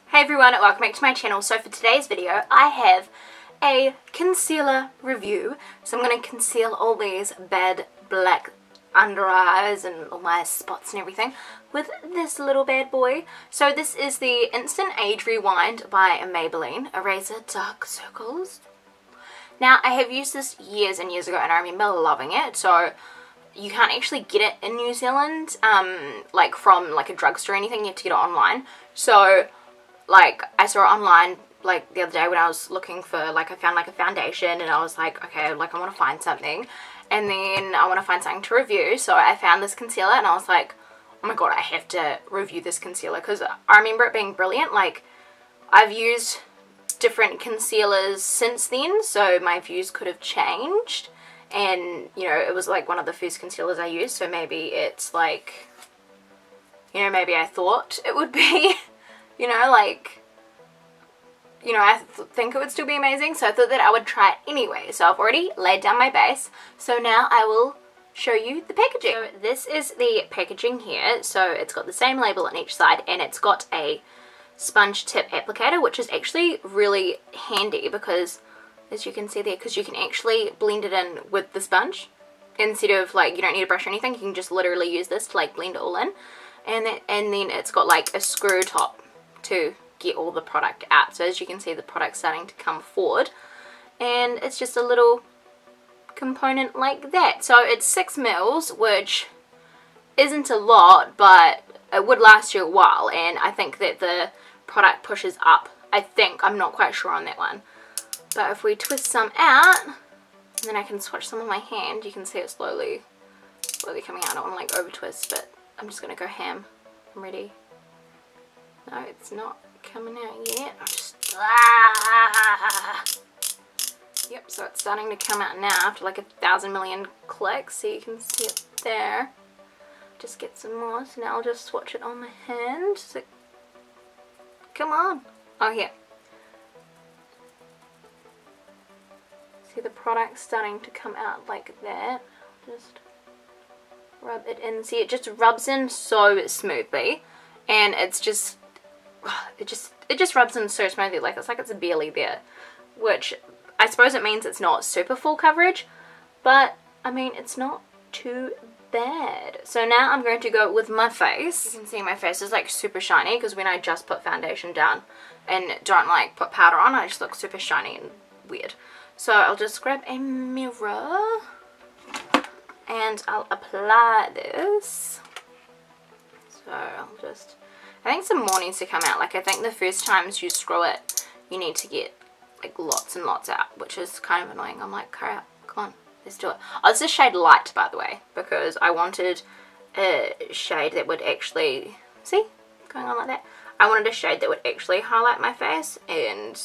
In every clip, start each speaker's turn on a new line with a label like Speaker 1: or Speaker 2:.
Speaker 1: Hey everyone, welcome back to my channel. So for today's video I have a concealer review. So I'm going to conceal all these bad black under eyes and all my spots and everything with this little bad boy. So this is the Instant Age Rewind by Maybelline Eraser Dark Circles. Now I have used this years and years ago and I remember loving it. So you can't actually get it in New Zealand like from like a drugstore or anything. You have to get it online. So like I saw it online like the other day when I was looking for, like, I found like a foundation and I was like, okay, like I want to find something and then I want to find something to review. So I found this concealer and I was like, oh my god, I have to review this concealer because I remember it being brilliant. Like I've used different concealers since then, so my views could have changed, and you know, it was like one of the first concealers I used, so maybe it's like, you know, maybe I thought it would be you know, like, you know, I think it would still be amazing, so I thought that I would try it anyway. So I've already laid down my base, so now I will show you the packaging. So this is the packaging here. So it's got the same label on each side and it's got a sponge tip applicator, which is actually really handy because, as you can see there, because you can actually blend it in with the sponge instead of, like, you don't need a brush or anything. You can just literally use this to like blend it all in, and then it's got like a screw top to get all the product out. So as you can see, the product's starting to come forward and it's just a little component like that. So it's 6 mils, which isn't a lot, but it would last you a while, and I think that the product pushes up. I think, I'm not quite sure on that one, but if we twist some out and then I can swatch some on my hand, you can see it slowly coming out. I don't want to like over twist, but I'm just going to go ham. I'm ready. No, it's not coming out yet. I'll just... Yep, so it's starting to come out now after like 1,000 million clicks, so you can see it there. Just get some more, so now I'll just swatch it on my hand. So, come on. Oh, here. See the product starting to come out like that. Just rub it in. See, it just rubs in so smoothly, and it's just... It just rubs in so smoothly, like it's barely there, which I suppose it means it's not super full coverage, but I mean it's not too bad. So now I'm going to go with my face. You can see my face is like super shiny because when I just put foundation down and don't like put powder on, I just look super shiny and weird. So I'll just grab a mirror and I'll apply this. So I'll just... I think some more needs to come out. Like I think the first times you screw it, you need to get like lots and lots out, which is kind of annoying. I'm like, hurry up, come on, let's do it. Oh, this is shade Light, by the way, because I wanted a shade that would actually, see, going on like that. I wanted a shade that would actually highlight my face, and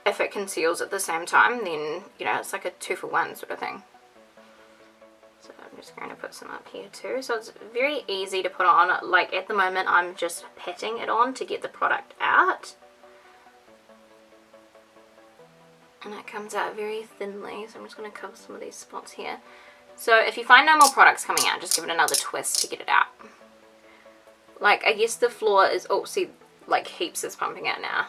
Speaker 1: if it conceals at the same time, then, you know, it's like a 2-for-1 sort of thing. So I'm just going to put some up here too. So it's very easy to put on. Like at the moment I'm just patting it on to get the product out. And it comes out very thinly. So I'm just going to cover some of these spots here. So if you find no more products coming out, just give it another twist to get it out. Like I guess the floor is, oh see, like heaps is pumping out now.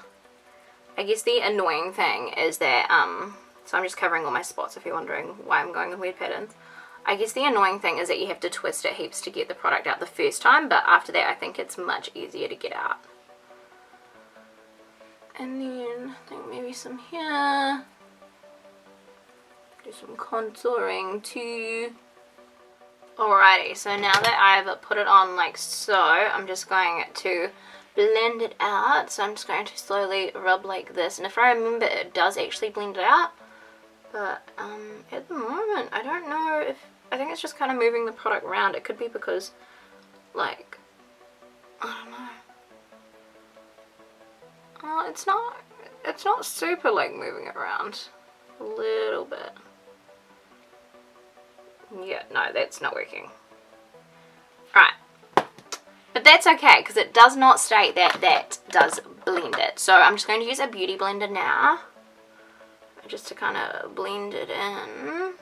Speaker 1: I guess the annoying thing is that, so I'm just covering all my spots if you're wondering why I'm going with weird patterns. I guess the annoying thing is that you have to twist it heaps to get the product out the first time, but after that I think it's much easier to get out. And then I think maybe some here. Do some contouring too. Alrighty, so now that I've put it on like so, I'm just going to blend it out. So I'm just going to slowly rub like this, and if I remember, it does actually blend it out. But at the moment I don't know if, I think it's just kind of moving the product around. It could be because, like, I don't know. Oh, it's not super like moving it around. A little bit. Yeah, no, that's not working. Alright. But that's okay because it does not state that that does blend it. So I'm just going to use a beauty blender now, just to kind of blend it in.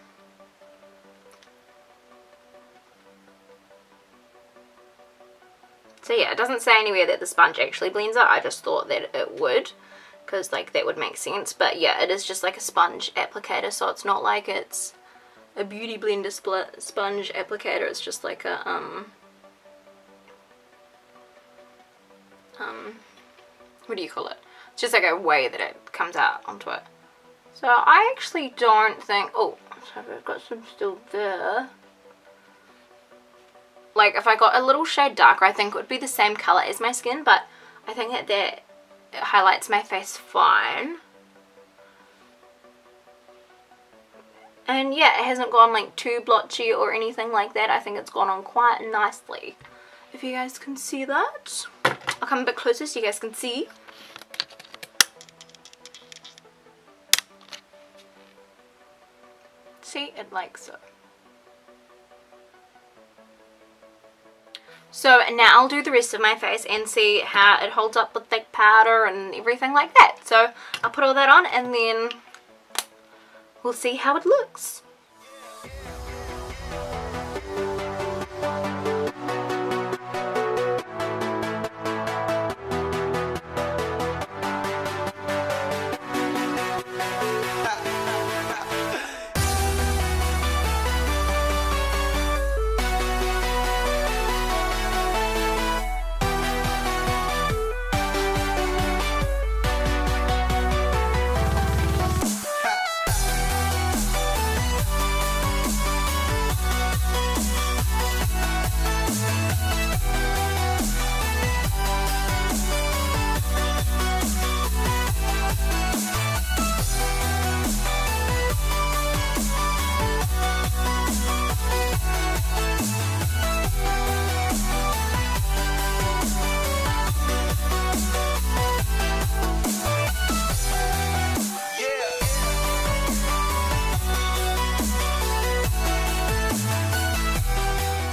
Speaker 1: So yeah, it doesn't say anywhere that the sponge actually blends out. I just thought that it would, because like that would make sense. But yeah, it is just like a sponge applicator, so it's not like it's a beauty blender sponge applicator. It's just like a what do you call it? It's just like a way that it comes out onto it. So I actually don't think, oh, so I've got some still there. Like if I got a little shade darker, I think it would be the same color as my skin, but I think that it highlights my face fine. And yeah, it hasn't gone like too blotchy or anything like that. I think it's gone on quite nicely. If you guys can see that. I'll come a bit closer so you guys can see. See, it like so. So now I'll do the rest of my face and see how it holds up with like powder and everything like that. So I'll put all that on and then we'll see how it looks.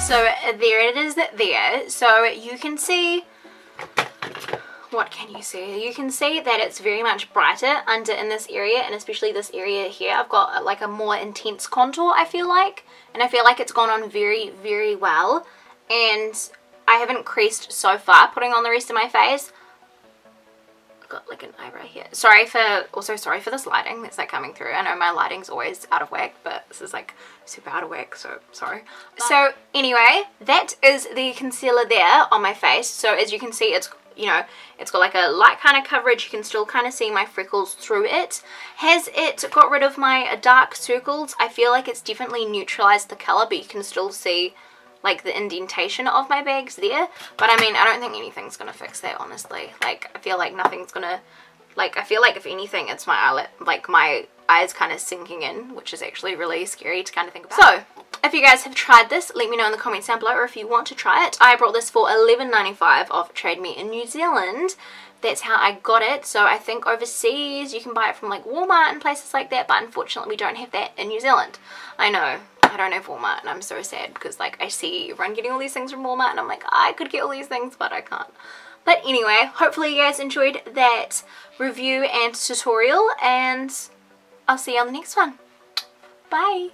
Speaker 1: So there it is there. So you can see, what can you see? You can see that it's very much brighter under in this area, and especially this area here. I've got like a more intense contour, I feel like. And I feel like it's gone on very, very well. And I haven't creased so far putting on the rest of my face. Got like an eyebrow here. Sorry for this lighting that's like coming through. I know my lighting's always out of whack, but this is like super out of whack, so sorry. So anyway, that is the concealer there on my face. So as you can see, it's, you know, it's got like a light kind of coverage. You can still kind of see my freckles through it. Has it got rid of my dark circles? I feel like it's definitely neutralized the color, but you can still see like the indentation of my bags there. But I mean, I don't think anything's gonna fix that, honestly. Like, I feel like nothing's gonna, like, I feel like if anything, it's my eyelid, like my eyes kind of sinking in, which is actually really scary to kind of think about. So if you guys have tried this, let me know in the comments down below, or if you want to try it. I brought this for $11.95 off Trademe in New Zealand. That's how I got it. So I think overseas you can buy it from like Walmart and places like that, but unfortunately we don't have that in New Zealand. I know, I don't have Walmart, and I'm so sad because like I see everyone getting all these things from Walmart and I'm like, I could get all these things, but I can't. But anyway, hopefully you guys enjoyed that review and tutorial, and I'll see you on the next one. Bye!